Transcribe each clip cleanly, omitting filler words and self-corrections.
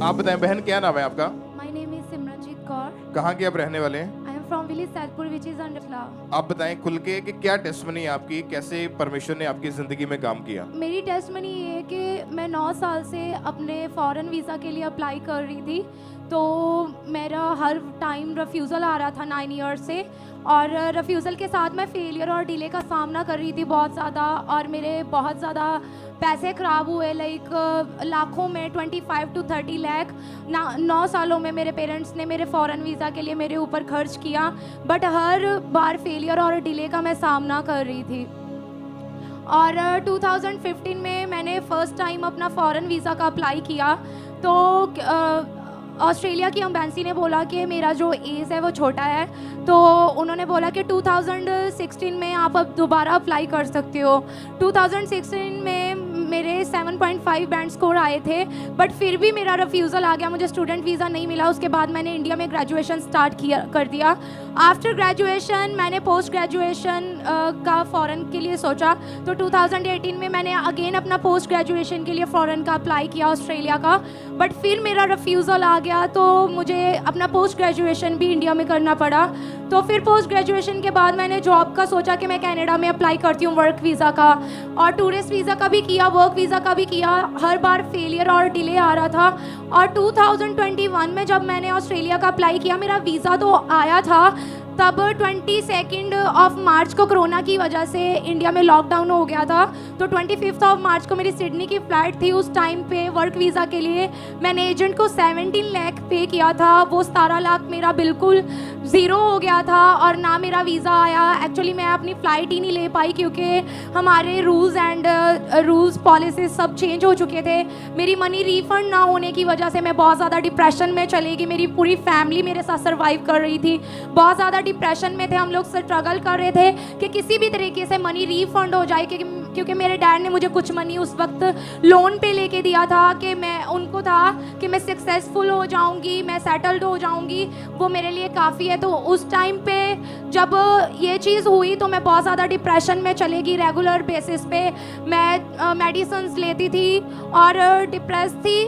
आप बताएं बहन, क्या नाम है आपका? My name is Simranjit Kaur. कहाँ के आप रहने वाले हैं? I am from village Saidpur, which is under Kla. आप बताएं खुल के कि क्या टेस्टमनी है आपकी, कैसे परमेश्वर ने आपकी ज़िंदगी में काम किया? मेरी टेस्टमनी ये है कि मैं 9 साल से अपने फॉरेन वीज़ा के लिए अप्लाई कर रही थी, तो मेरा हर टाइम रिफ्यूज़ल आ रहा था 9 ईयर्स से, और रिफ्यूज़ल के साथ मैं फेलियर और डिले का सामना कर रही थी बहुत ज़्यादा, और मेरे बहुत ज़्यादा पैसे ख़राब हुए, लाइक लाखों में 25 to 30 लाख 9 सालों में मेरे पेरेंट्स ने मेरे फ़ॉरेन वीज़ा के लिए मेरे ऊपर खर्च किया, बट हर बार फेलियर और डिले का मैं सामना कर रही थी। और 2015 में मैंने फ़र्स्ट टाइम अपना फ़ॉरेन वीज़ा का अप्लाई किया, तो ऑस्ट्रेलिया की एम्बेसी ने बोला कि मेरा जो एज है वो छोटा है, तो उन्होंने बोला कि 2016 में आप अब दोबारा अप्लाई कर सकते हो। 2016 में मेरे 7.5 बैंड स्कोर आए थे, बट फिर भी मेरा रिफ्यूज़ल आ गया, मुझे स्टूडेंट वीज़ा नहीं मिला। उसके बाद मैंने इंडिया में ग्रेजुएशन स्टार्ट कर दिया। आफ्टर ग्रेजुएशन मैंने पोस्ट ग्रेजुएशन का फ़ॉरेन के लिए सोचा, तो 2018 में मैंने अगेन अपना पोस्ट ग्रेजुएशन के लिए फ़ॉरेन का अप्लाई किया ऑस्ट्रेलिया का, बट फिर मेरा रिफ्यूज़ल आ गया, तो मुझे अपना पोस्ट ग्रेजुएशन भी इंडिया में करना पड़ा। तो फिर पोस्ट ग्रेजुएशन के बाद मैंने जॉब का सोचा कि मैं कनाडा में अप्लाई करती हूँ वर्क वीज़ा का, और टूरिस्ट वीज़ा का भी किया, वर्क वीज़ा का भी किया। हर बार फेलियर और डिले आ रहा था, और 2021 में जब मैंने ऑस्ट्रेलिया का अप्लाई किया, मेरा वीज़ा तो आया था, तब 22 मार्च को कोरोना की वजह से इंडिया में लॉकडाउन हो गया था, तो 25 मार्च को मेरी सिडनी की फ़्लाइट थी। उस टाइम पे वर्क वीज़ा के लिए मैंने एजेंट को 17 लाख पे किया था, वो 17 लाख मेरा बिल्कुल ज़ीरो हो गया था, और ना मेरा वीज़ा आया। एक्चुअली मैं अपनी फ़्लाइट ही नहीं ले पाई, क्योंकि हमारे रूल्स पॉलिसीज सब चेंज हो चुके थे। मेरी मनी रिफ़ंड ना होने की वजह से मैं बहुत ज़्यादा डिप्रेशन में चली गई। मेरी पूरी फैमिली मेरे साथ सर्वाइव कर रही थी, बहुत ज़्यादा डिप्रेशन में थे हम लोग, स्ट्रगल कर रहे थे कि किसी भी तरीके से मनी रिफंड हो जाए, क्योंकि मेरे डैड ने मुझे कुछ मनी उस वक्त लोन पे लेके दिया था, कि मैं उनको था कि मैं सक्सेसफुल हो जाऊंगी, मैं सेटल्ड हो जाऊंगी, वो मेरे लिए काफ़ी है। तो उस टाइम पे जब ये चीज़ हुई तो मैं बहुत ज़्यादा डिप्रेशन में चली गई। रेगुलर बेसिस पे मैं मेडिसिन्स लेती थी और डिप्रेस थी।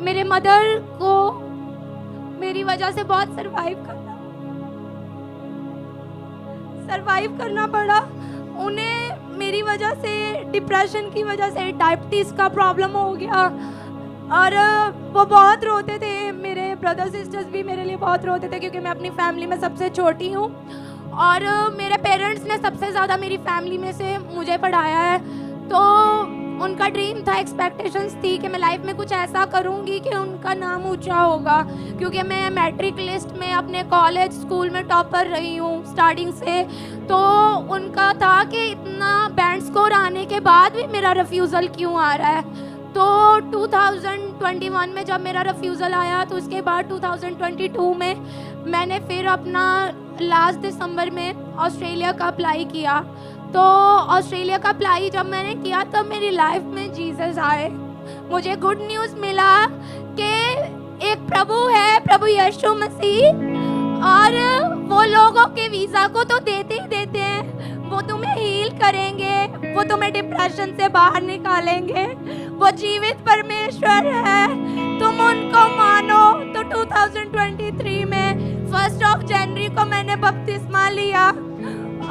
मेरे मदर को मेरी वजह से बहुत सर्वाइव करना पड़ा। उन्हें मेरी वजह से, डिप्रेशन की वजह से डायबिटीज़ का प्रॉब्लम हो गया, और वो बहुत रोते थे। मेरे ब्रदर सिस्टर्स भी मेरे लिए बहुत रोते थे, क्योंकि मैं अपनी फैमिली में सबसे छोटी हूँ, और मेरे पेरेंट्स ने सबसे ज़्यादा मेरी फैमिली में से मुझे पढ़ाया है। तो उनका ड्रीम था, एक्सपेक्टेशंस थी कि मैं लाइफ में कुछ ऐसा करूँगी कि उनका नाम ऊंचा होगा, क्योंकि मैं मैट्रिक लिस्ट में अपने कॉलेज स्कूल में टॉपर रही हूँ स्टार्टिंग से। तो उनका था कि इतना बैंड स्कोर आने के बाद भी मेरा रिफ्यूज़ल क्यों आ रहा है। तो 2021 में जब मेरा रिफ्यूज़ल आया, तो उसके बाद 2022 में मैंने फिर अपना लास्ट दिसंबर में ऑस्ट्रेलिया का अप्लाई किया। तो ऑस्ट्रेलिया का अप्लाई जब मैंने किया, तब मेरी लाइफ में जीसस आए। मुझे गुड न्यूज़ मिला कि एक प्रभु है, प्रभु यीशु मसीह, और वो लोगों के वीज़ा को तो देते ही देते हैं, वो तुम्हें हील करेंगे, वो तुम्हें डिप्रेशन से बाहर निकालेंगे। वो जीवित परमेश्वर है, तुम उनको मानो। तो 2023 में 1 जनवरी को मैंने बपतिस्मा लिया,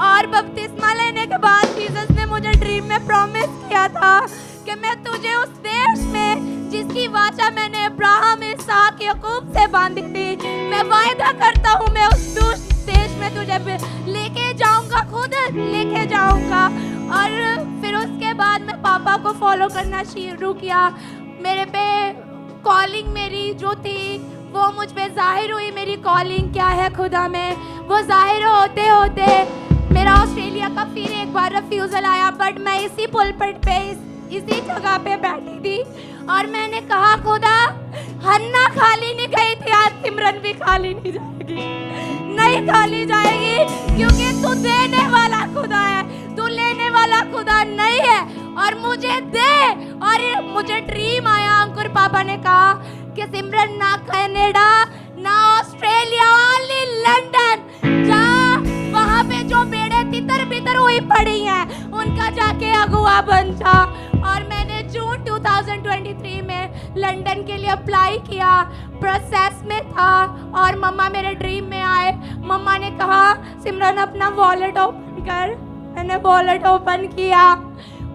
और बपतिस्मा लेने के बाद जीसस ने मुझे ड्रीम में प्रॉमिस किया था कि मैं तुझे उस देश में, जिसकी वाचा मैंने अब्राहम, इसहाक, याकूब से बांधी थी, मैं वायदा करता हूँ मैं उस देश में तुझे लेके जाऊँगा, खुद लेके जाऊँगा। और फिर उसके बाद मैं पापा को फॉलो करना शुरू किया। मेरे पे कॉलिंग मेरी जो थी वो मुझ पे जाहिर हुई। मेरी कॉलिंग क्या है खुदा में, वो जाहिर होते होते मेरा ऑस्ट्रेलिया का फिर एक बार रिफ्यूज़ल आया, बट मैं इसी पुलपिट पे इसी जगह पे बैठी थी, और मैंने कहा खुदा, हन्ना खाली नहीं गई थी, आज सिमरन भी खाली नहीं जाएगी, नहीं खाली जाएगी, क्योंकि तू देने वाला खुदा है, तू लेने वाला खुदा नहीं है। और मुझे दे। और मुझे ड्रीम आया, अंकुर पापा ने कहा कि सिमरन ना कनाडा ना ऑस्ट्रेलिया, ओनली लंदन जा, वहाँ पे जो बेड़े तितर बितर हुई पड़ी हैं उनका जाके अगुआ बन जा। और मैंने जून 2023 में लंदन के लिए अप्लाई किया, प्रोसेस में था और मम्मा मेरे ड्रीम में आए। मम्मा ने कहा सिमरन अपना वॉलेट ओपन कर। मैंने वॉलेट ओपन किया,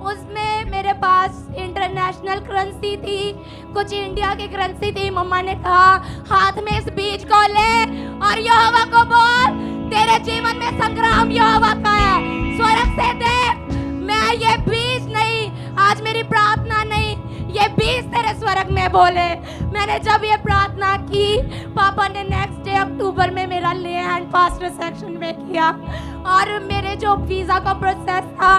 उसमें मेरे पास इंटरनेशनल करेंसी थी, कुछ इंडिया की करेंसी थी। मम्मा ने कहा हाथ में इस बीज को ले और यहोवा को बोल तेरे जीवन में संग्राम यहोवा का है। स्वर्ग से देख, मैं ये बीज नहीं, आज मेरी प्रार्थना नहीं, ये बीज तेरे स्वर्ग में बोले। मैंने जब ये प्रार्थना की, पापा ने नेक्स्ट डे अक्टूबर में मेरा ले हैंड पास्ट सेक्शन में किया और मेरे जो वीज़ा का प्रोसेस था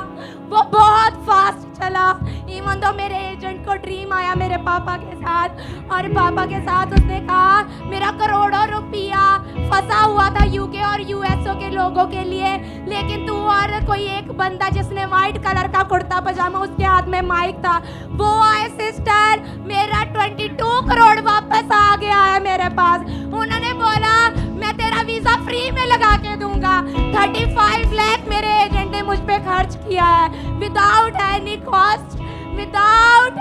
वो बहुत फास्ट चला। इवन तो मेरे एजेंट को ड्रीम आया मेरे पापा के साथ और पापा के साथ उसने कहा मेरा करोड़ों रुपया फंसा हुआ था यूके और यूएसओ के लोगों के लिए, लेकिन तू और कोई एक बंदा जिसने वाइट कलर का कुर्ता पजामा, उसके हाथ में माइक था, वो आए सिस्टर, मेरा 22 करोड़ वापस आ गया है मेरे पास। उन्होंने बोला मैं तेरा वीजा फ्री में लगा के दूंगा। 35 लाख मेरे एजेंट ने मुझ पे खर्च किया है without any cost, without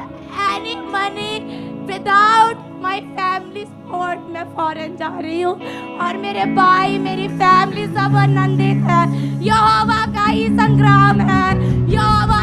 any money, without my family support. मैं फॉरेन जा रही हूँ और मेरे भाई मेरी फैमिली सब आनंदित है। यहोवा का ही संग्राम है, यहोवा